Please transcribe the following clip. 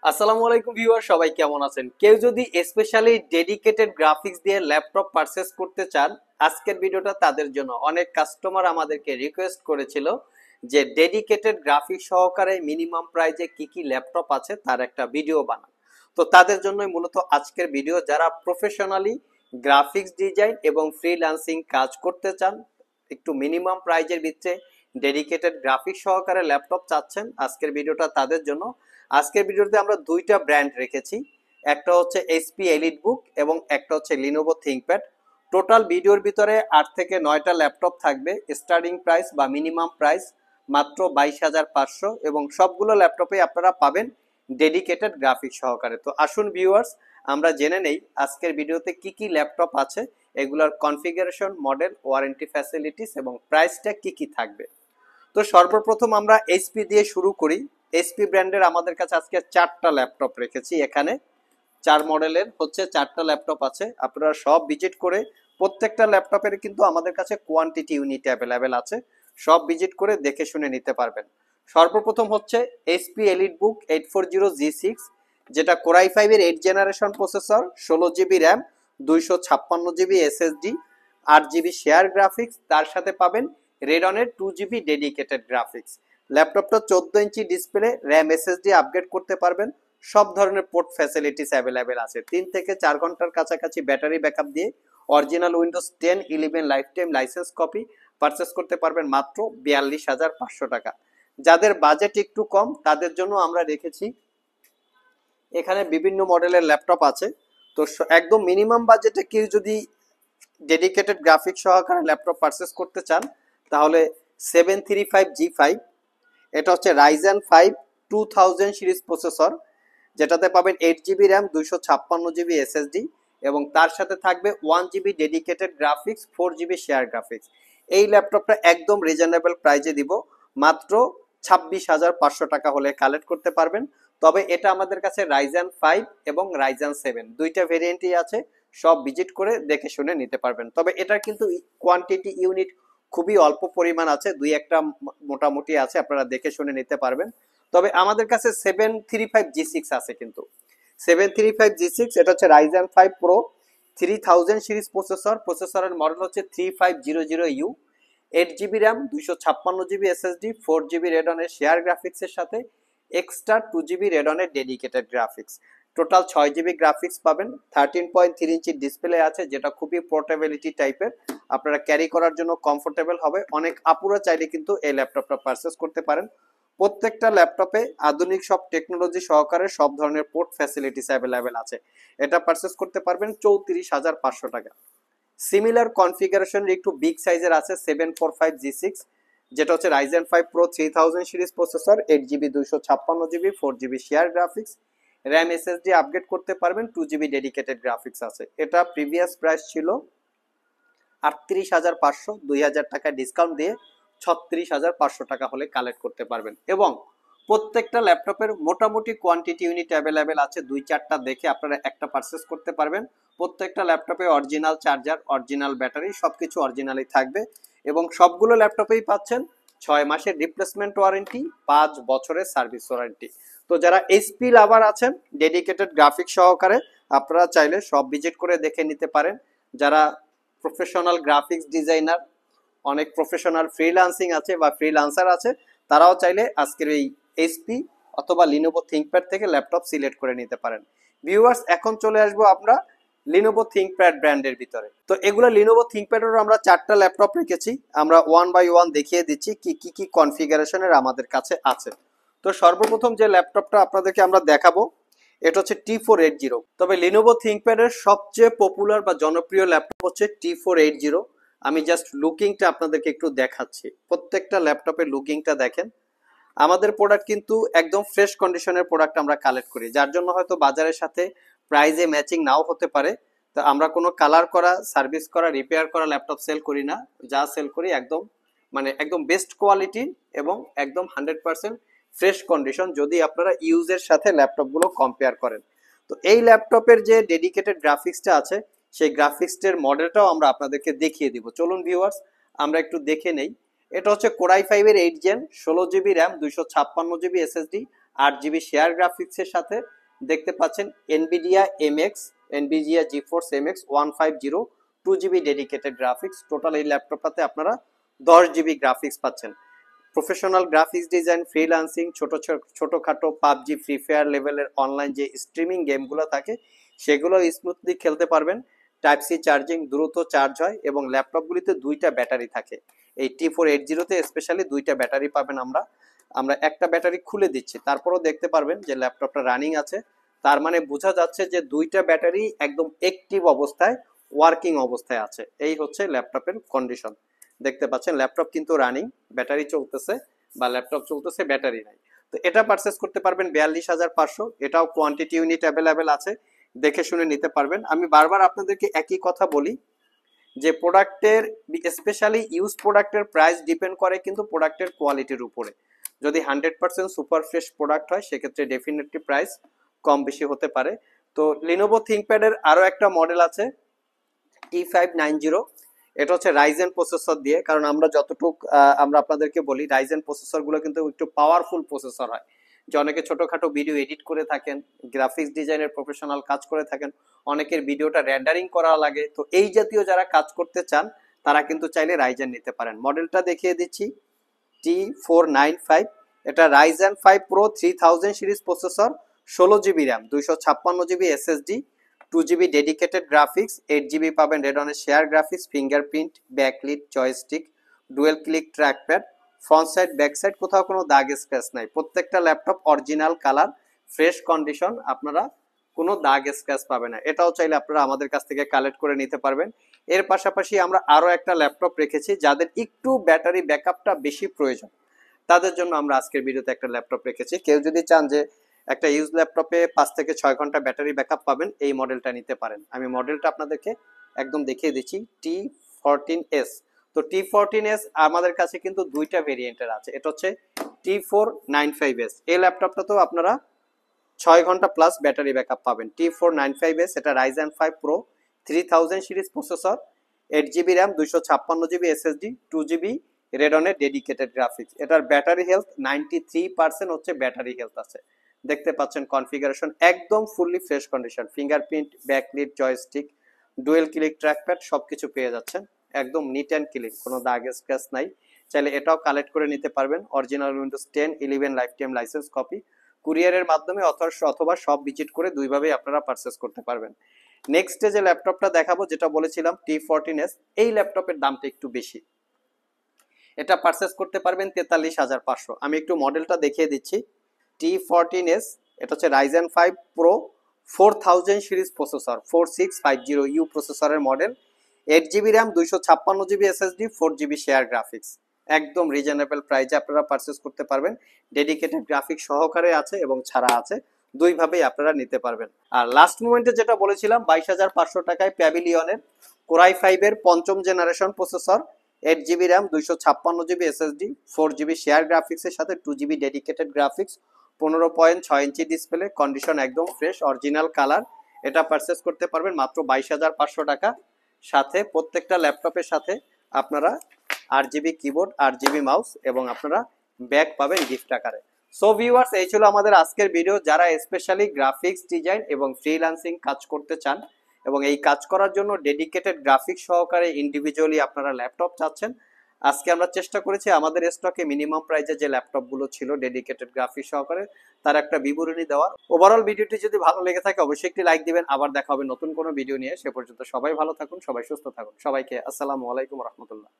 আসসালামু আলাইকুম ভিউয়ার, সবাই কেমন আছেন? কেউ যদি স্পেশালি ডেডিকেটেড গ্রাফিক্স দিয়ে ল্যাপটপ পারচেজ করতে চান, আজকের ভিডিওটা তাদের জন্য। অনেক কাস্টমার আমাদেরকে রিকোয়েস্ট করেছিল যে ডেডিকেটেড গ্রাফিক্স সহকারে মিনিমাম প্রাইজে কি কি ল্যাপটপ আছে তার একটা ভিডিও বানান। তো তাদের জন্যই মূলত আজকের ভিডিও। যারা প্রফেশনালি গ্রাফিক্স ডিজাইন এবং ফ্রিল্যান্সিং কাজ করতে চান, একটু মিনিমাম প্রাইজের ভিতরে ডেডিকেটেড গ্রাফিক্স সহকারে ল্যাপটপ চাচ্ছেন, আজকের ভিডিওটা তাদের জন্য। আজকের ভিডিওতে আমরা দুইটা ব্র্যান্ড রেখেছি, একটা হচ্ছে এইচপি এলিটবুক এবং একটা হচ্ছে লিনোভো থিংকপ্যাড। টোটাল ভিডিওর ভিতরে 8 থেকে 9টা ল্যাপটপ থাকবে। স্টার্টিং প্রাইস বা মিনিমাম প্রাইস মাত্র 22,500 এবং সবগুলো ল্যাপটপে আপনারা পাবেন ডেডিকেটেড গ্রাফিক্স সহকারে। তো আসুন ভিউয়ার্স, আমরা জেনে নেই আজকের ভিডিওতে কি কি ল্যাপটপ আছে, এগুলোর কনফিগারেশন, মডেল, ওয়ারেন্টি ফ্যাসিলিটিস এবং প্রাইসটা কি কি থাকবে। তো সর্বপ্রথম আমরা এইচপি দিয়ে শুরু করি। এইচপি ব্র্যান্ডের আমাদের কাছে আজকে 4টা ল্যাপটপ রেখেছি। এখানে 4 মডেলের হচ্ছে 4টা ল্যাপটপ আছে। আপনারা সব ভিজিট করে, প্রত্যেকটা ল্যাপটপের কিন্তু আমাদের কাছে কোয়ান্টিটি ইউনিট অ্যাভেলেবেল আছে, সব ভিজিট করে দেখে শুনে নিতে পারবেন। সর্বপ্রথম হচ্ছে এইচপি এলিটবুক 840G6, যেটা কোর i5 এর 8 generation processor, 16GB RAM, 256GB SSD, 8GB share graphics, তার সাথে পাবেন রেডনের 2GB ডেডিকেটেড গ্রাফিক্স। ল্যাপটপটা 14 inch display, RAM SSD upgrade করতে পারবেন, সব ধরনের পোর্ট ফ্যাসিলিটিস অ্যাভেলেবেল আছে। 3 থেকে 4 ঘন্টার কাছাকাছি ব্যাটারি ব্যাকআপ দিয়ে original Windows 10, 11 life time licence copy purchase করতে পারবেন মাত্র 42,500 টাকা। যাদের বাজেট একটু কম তাদের জন্য আমরা রেখেছি এখানে বিভিন্ন মডেলের ল্যাপটপ আছে। তো একদম মিনিমাম বাজেটে কেউ যদি ডেডিকেটেড গ্রাফিক্স সহকারে ল্যাপটপ পারচেস করতে চান, তাহলে 735G5, এটা হচ্ছে রাইজেন 5 2000 সিরিজ প্রসেসর, যেটাতে পাবেন 8GB র্যাম, 256GB এসএসডি এবং তার সাথে থাকবে 1GB dedicated graphics, 4GB share graphics. এই ল্যাপটপটা একদম রিজনেবল প্রাইজে দিব, মাত্র 26,500 টাকা হলে কালেক্ট করতে পারবেন। তবে এটা আমাদের কাছে রাইজেন 5 এবং রাইজেন 7 দুইটা ভেরিয়েন্টই আছে, সব ভিজিট করে দেখে শুনে নিতে পারবেন। তবে এটার কিন্তু কোয়ান্টিটি ইউনিট খুবই অল্প পরিমাণ আছে, দুই একটা মোটামুটি আছে, আপনারা দেখে শুনে নিতে পারবেন। তবে আমাদের কাছে 735G6 আছে, কিন্তু 735G6 এটা হচ্ছে রাইজেন 5 প্রো 3000 সিরিজ প্রসেসর, প্রসেসরের মডেল হচ্ছে 3500U, 8GB RAM, 256GB SSD, 4GB রেডনের share গ্রাফিক্সের সাথে এক্সট্রা 2GB রেডনের dedicated graphics. Total 6GB graphics পাবেন। 13.3 ইঞ্চি ডিসপ্লে আছে, যেটা খুবই পোর্টেবিলিটি টাইপের, আপনারা ক্যারি করার জন্য কমফোর্টেবল হবে। অনেক আপুরা চাইলে কিন্তু এই ল্যাপটপটা পারচেস করতে পারেন। প্রত্যেকটা ল্যাপটপে আধুনিক সব টেকনোলজি সহকারে সব ধরনের পোর্ট ফ্যাসিলিটিস অ্যাভেলেবেল আছে। এটা পারচেস করতে পারবেন 34,500 টাকা। সিমিলার কনফিগারেশনের একটু বিগ সাইজের আছে 745G6, যেটা হচ্ছে Ryzen 5 pro 3000 series processor, 8GB 256GB, 4GB share graphics, RAM SSD upgrade করতে পারবেন, 2GB ডেডিকেটেড গ্রাফিক্স আছে। এটা প্রিভিয়াস প্রাইস ছিল 38,500, 2,000 টাকা ডিসকাউন্ট দিয়ে 36,500 টাকা হলে কালেক্ট করতে পারবেন। এবং প্রত্যেকটা ল্যাপটপের মোটামুটি কোয়ান্টিটি ইউনিট অ্যাভেলেবেল আছে, 2-4টা দেখে আপনারা একটা পারচেস করতে পারবেন। প্রত্যেকটা ল্যাপটপে অরিজিনাল চার্জার, অরিজিনাল ব্যাটারি, সবকিছু অরিজিনালই থাকবে এবং সবগুলো ল্যাপটপেই পাচ্ছেন 6 মাসের রিপ্লেসমেন্ট ওয়ারেন্টি, 5 বছরের সার্ভিস ওয়ারেন্টি। তো যারা এইচপি লাভার আছেন ডেডিকেটেড গ্রাফিক্স সহকারে, আপনারা চাইলে সব ভিজিট করে দেখে নিতে পারেন। যারা প্রফেশনাল গ্রাফিক্স ডিজাইনার, অনেক প্রফেশনাল ফ্রিল্যান্সিং আছে বা ফ্রিল্যান্সার আছে, তারাও চাইলে আজকের এই এইচপি অথবা লিনোভো থিংকপ্যাড থেকে ল্যাপটপ সিলেক্ট করে নিতে পারেন। ভিউয়ার্স, এখন চলে আসবো আমরা লিনোভো থিংকপ্যাড ব্র্যান্ডের ভিতরে। তো এগুলো লিনোভো থিংকপ্যাডের আমরা 4টা ল্যাপটপ রেখেছি, আমরা 1 বাই 1 দেখিয়ে দিচ্ছি কি কি কনফিগারেশনের আমাদের কাছে আছে। তো সর্বপ্রথম যে ল্যাপটপটা আপনাদেরকে আমরা দেখাবো, এটা হচ্ছে T480। তবে লিনোভো থিংকপ্যাডের সবচেয়ে পপুলার বা জনপ্রিয় ল্যাপটপ হচ্ছে T480। আমি জাস্ট লুকিংটা আপনাদেরকে একটু দেখাচ্ছি, প্রত্যেকটা ল্যাপটপের লুকিংটা দেখেন। আমাদের প্রোডাক্ট কিন্তু একদম ফ্রেশ কন্ডিশনের প্রোডাক্ট আমরা কালেক্ট করি, যার জন্য হয়তো বাজারের সাথে প্রাইজে ম্যাচিং নাও হতে পারে। তো আমরা কোনো কালার করা, সার্ভিস করা, রিপেয়ার করা ল্যাপটপ সেল করি না। যা সেল করি একদম একদম বেস্ট কোয়ালিটি এবং একদম 100% ফ্রেশ কন্ডিশন, যদি আপনারা ইউজের সাথে ল্যাপটপগুলো কম্পেয়ার করেন। তো এই ল্যাপটপের যে ডেডিকেটেড গ্রাফিক্সটা আছে, সেই গ্রাফিক্সের মডেলটাও আমরা আপনাদেরকে দেখিয়ে দিব। চলুন ভিউয়ার্স, আমরা একটু দেখে নেই। এটা হচ্ছে কোর i5 এর 8 gen, 16GB RAM, 256GB SSD, 8GB share গ্রাফিক্সের সাথে দেখতে পাচ্ছেন Nvidia MX, Nvidia GeForce MX 150 2GB dedicated graphics. Total এই ল্যাপটপটাতে আপনারা 10GB গ্রাফিক্স পাচ্ছেন। প্রফেশনাল গ্রাফিক্স ডিজাইন, ফ্রিল্যান্সিং, ছোটখাটো পাবজি, ফ্রি ফায়ার লেভেলের অনলাইন যে স্ট্রিমিং গেমগুলো থাকে সেগুলো স্মুথলি খেলতে পারবেন। টাইপ সি চার্জিং, দ্রুত চার্জ হয় এবং ল্যাপটপগুলিতে 2টা ব্যাটারি থাকে। এই T480 তে স্পেশালি 2টা ব্যাটারি পাবেন। আমরা একটা ব্যাটারি খুলে দিচ্ছি, তারপরও দেখতে পারবেন যে ল্যাপটপটা রানিং আছে। তার মানে বোঝা যাচ্ছে যে 2টা ব্যাটারি একদম অ্যাক্টিভ অবস্থায়, ওয়ার্কিং অবস্থায় আছে। এই হচ্ছে ল্যাপটপের কন্ডিশন। দেখতে পাচ্ছেন ল্যাপটপ কিন্তু রানিং, ব্যাটারি চলতেছে বা ল্যাপটপ চলতেছে, ব্যাটারি নাই। তো এটা পারচেস করতে পারবেন 42,500। এটাও কোয়ান্টিটি ইউনিট অ্যাভেলেবেল আছে, দেখে শুনে নিতে পারবেন। আমি বারবার আপনাদেরকে একই কথা বলি যে প্রোডাক্টের, স্পেশালি ইউজ প্রোডাক্টের প্রাইস ডিপেন্ড করে কিন্তু প্রোডাক্টের কোয়ালিটির উপরে। যদি 100% সুপার ফ্রেশ প্রোডাক্ট হয় সেক্ষেত্রে ডেফিনেটলি প্রাইস কম বেশি হতে পারে। তো লিনোভো থিংকপ্যাডের আরো একটা মডেল আছে T590। এটা হচ্ছে রাইজেন প্রসেসর দিয়ে, কারণ আমরা যতটুক আমরা আপনাদেরকে বলি রাইজেন প্রসেসর গুলো কিন্তু একটু পাওয়ারফুল প্রসেসর হয়। যে অনেকে ছোটখাটো ভিডিও এডিট করে থাকেন, গ্রাফিক্স ডিজাইনের প্রফেশনাল কাজ করে থাকেন, অনেকের ভিডিওটা রেন্ডারিং করা লাগে, তো এই জাতীয় যারা কাজ করতে চান তারা কিন্তু চাইলে রাইজেন নিতে পারেন। মডেলটা দেখিয়ে দিচ্ছি, T495। এটা Ryzen 5 pro 3000 series processor, 16GB RAM, 256GB SSD, 2GB dedicated graphics, 8GB পাবেন রেডনের share graphics, fingerprint, backlit, joystick, dual click trackpad, front side back side কোথাও কোনো দাগ স্ক্র্যাচ নাই। প্রত্যেকটা laptop original colour, fresh condition, আপনারা কোনো দাগ স্ক্র্যাচ পাবে না। এটাও চাইলে আপনারা আমাদের কাছ থেকে কালেক্ট করে নিতে পারবেন। এর পাশাপাশি আমরা আরো একটা ল্যাপটপ রেখেছি যাদের একটু ব্যাটারি ব্যাকআপটা বেশি প্রয়োজন, তাদের জন্য আমরা আজকের ভিডিওতে একটা ল্যাপটপ রেখেছি। কেউ যদি চান যে একটা ইউজ ল্যাপটপে 5 থেকে 6 ঘন্টা ব্যাটারি ব্যাকআপ পাবেন, এই মডেলটা নিতে পারেন। আমি মডেলটা আপনাদেরকে একদম দেখিয়ে দিচ্ছি, T14S। তো T14S আমাদের কাছে কিন্তু 2টা ভেরিয়েন্টের আছে। এটা হচ্ছে T495S। এই ল্যাপটপটাতেও আপনারা 6 ঘন্টা প্লাস ব্যাটারি ব্যাকআপ পাবেন। T495S, এটা Ryzen 5 Pro 3000 series processor, 8GB RAM, 256GB SSD, 2GB রেডনের ডেডিকেটেড গ্রাফিক্স। এটার ব্যাটারি হেলথ 93% হচ্ছে ব্যাটারি হেলথ আছে। দেখতে পাচ্ছেন কনফিগারেশন একদম fully fresh condition, fingerprint, backlit, joystick, dual click trackpad সবকিছু পেয়ে যাচ্ছেন। একদম নিট অ্যান্ড ক্লিন, কোনো দাগ স্ক্র্যাচ নাই। চাইলে এটাও কালেক্ট করে নিতে পারবেন। Original Windows 10 11 life time licence copy, কুরিয়ারের মাধ্যমে অথবা সব ভিজিট করে দুইভাবেই আপনারা পারচেস করতে পারবেন। নেক্সট যে ল্যাপটপটা দেখাবো, যেটা বলেছিলাম T14S, এই ল্যাপটপের দামটা একটু বেশি। এটা পারচেস করতে পারবেন 43,500। আমি একটু মডেলটা দেখিয়ে দিচ্ছি, T14S। এটা হচ্ছে Ryzen 5 Pro 4000 series processor, 4650U প্রসেসরের model, 8GB RAM, 256GB SSD, 4GB share graphics. একদম রিজনেবল প্রাইসে আপনারা পারচেস করতে পারবেন। ডেডিকেটেড গ্রাফিক্স সহকারে আছে এবং ছাড়া আছে, দুইভাবেই আপনারা নিতে পারবেন। আর লাস্ট মোমেন্টে যেটা বলেছিলাম 22,500 টাকায় প্যাভিলিয়নের কোরাই 5 এর 5ম generation processor, 8GB RAM, 256GB SSD, 4GB share গ্রাফিক্সের সাথে 2GB dedicated graphics, 15.6 inch display, condition একদম ফ্রেশ, অরিজিনাল কালার। এটা পারচেস করতে পারবেন মাত্র 22,500 টাকা। সাথে প্রত্যেকটা ল্যাপটপের সাথে আপনারা 8GB কিবোর্ড, 8GB মাউস এবং আপনারা ব্যাগ পাবেন গিফট আকারে। সো ভিউয়ার্স, এই ছিল আমাদের আজকের ভিডিও। যারা স্পেশালি গ্রাফিক্স ডিজাইন এবং ফ্রিল্যান্সিং কাজ করতে চান এবং এই কাজ করার জন্য ডেডিকেটেড গ্রাফিক্স সহকারে ইন্ডিভিজুয়ালি আপনারা ল্যাপটপ চাচ্ছেন, আজকে আমরা চেষ্টা করেছি আমাদের স্টকে মিনিমাম প্রাইসে যে ল্যাপটপগুলো ছিল ডেডিকেটেড গ্রাফিক্স সহকারে তার একটা বিবরণী দেওয়ার। ওভারঅল ভিডিওটি যদি ভালো লেগে থাকে অবশ্যই একটি লাইক দিবেন। আবার দেখা হবে নতুন কোনো ভিডিও নিয়ে। সে পর্যন্ত সবাই ভালো থাকুন, সবাই সুস্থ থাকুন। সবাইকে আসসালামু আলাইকুম রহমতুল্লাহ।